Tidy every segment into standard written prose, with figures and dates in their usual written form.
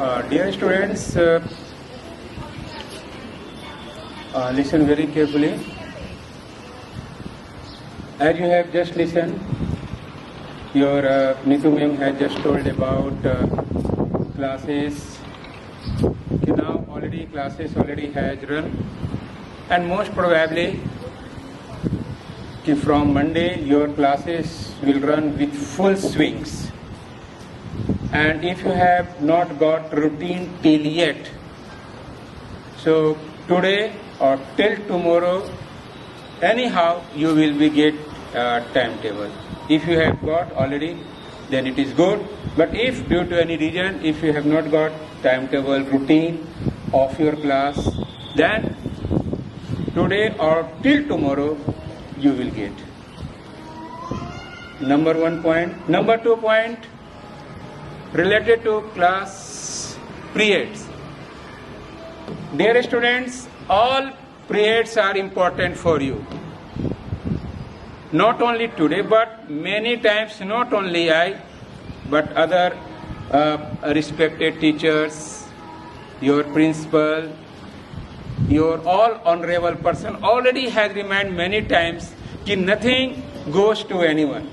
Dear students, listen very carefully. As you have just listened, your Nitu ma'am has just told about classes. Now already classes already has run, and most probably from Monday your classes will run with full swings. And if you have not got routine till yet, so today or till tomorrow, anyhow you will be get timetable. If you have got already, then it is good. But if due to any reason, if you have not got timetable routine of your class, then today or till tomorrow you will get. Number 1 point. Number 2 point, related to class periods. Dear students, all periods are important for you. Not only today, but many times, not only I, but other respected teachers, your principal, your all honorable person already has reminded many times that nothing goes to anyone.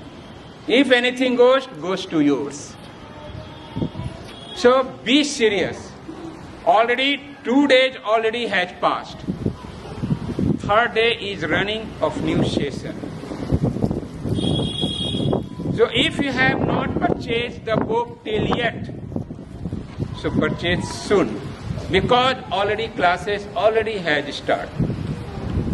If anything goes to yours. So be serious. Already 2 days already has passed. 3rd day is running of new session. So if you have not purchased the book till yet, so purchase soon, because already classes already has started.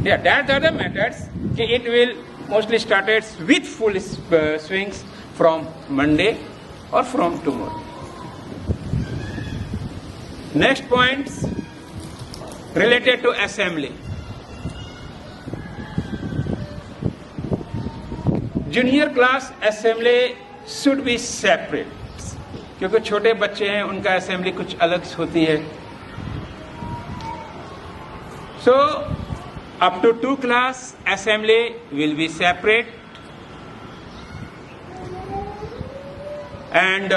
Yeah, that's the other methods. It will mostly started with full swings from Monday or from tomorrow. Next points related to assembly. Junior class assembly should B separate, क्योंकि छोटे बच्चे हैं, उनका assembly कुछ अलग होती है. So up to 2 class assembly will be separate, and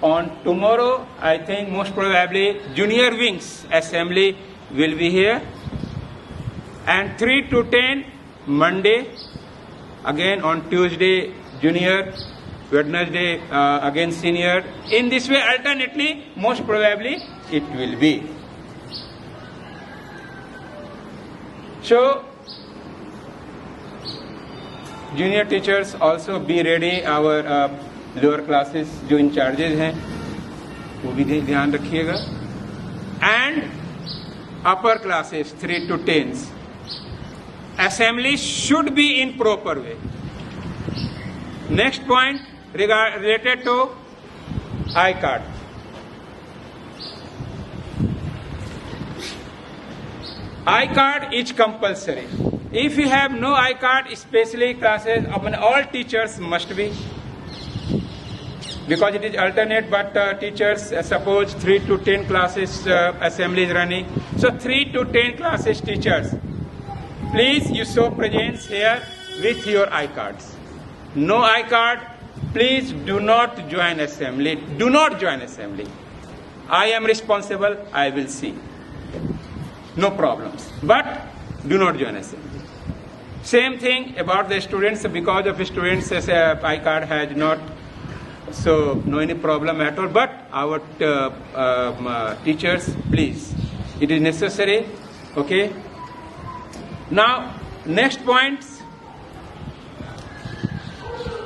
on tomorrow I think most probably junior wings assembly will be here, and 3 to 10 Monday, again on Tuesday junior, Wednesday again senior. In this way alternately most probably it will be. So junior teachers also be ready. Our lower classes जो incharges हैं वो भी ध्यान रखिएगा, and upper classes 3 to 10 assembly should be in proper way. Next point related to I card. I card is compulsory. If you have no I card, specially classes all teachers must be, because it is alternate, but teachers suppose 3 to 10 classes assembly is running, so 3 to 10 classes teachers, please you show presence here with your I cards. No I card, please do not join assembly. Do not join assembly. I am responsible, I will see, no problems, but do not join assembly. Same thing about the students. Because of students I card has not, so no any problem at all, but our teachers, please, it is necessary. Okay, now next points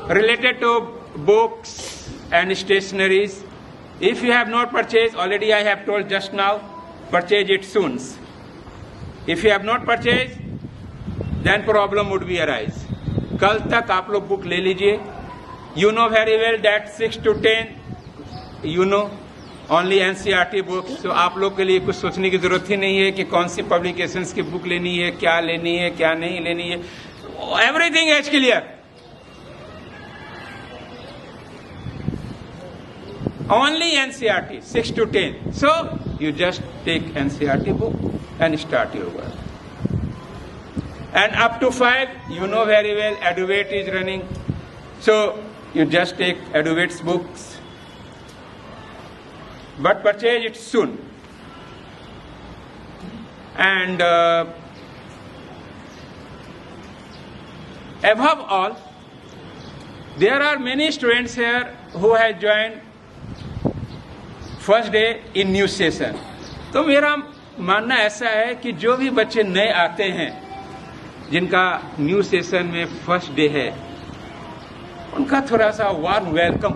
related to books and stationaries. If you have not purchased already, I have told just now, purchase it soon. If you have not purchased, then problem would be arise. कल तक आप लोग book ले लीजिए. You know very well that 6 to 10, you know, only NCERT books. So आप लोग के लिए कुछ सोचने की जरूरत ही नहीं है कि कौन सी पब्लिकेशंस की बुक लेनी है, क्या लेनी है, क्या नहीं लेनी है. Everything is clear. Only NCERT 6 to 10. So you just take NCERT book and start your work. And up to 5, you know very well, Eduvate is running. So you just take Eduvate's books but purchase it soon. And above all, there are many students here who have joined first day in new session. तो मेरा मानना ऐसा है कि जो भी बच्चे नए आते हैं, जिनका न्यू सेशन में फर्स्ट डे है, उनका थोड़ा सा वार्म वेलकम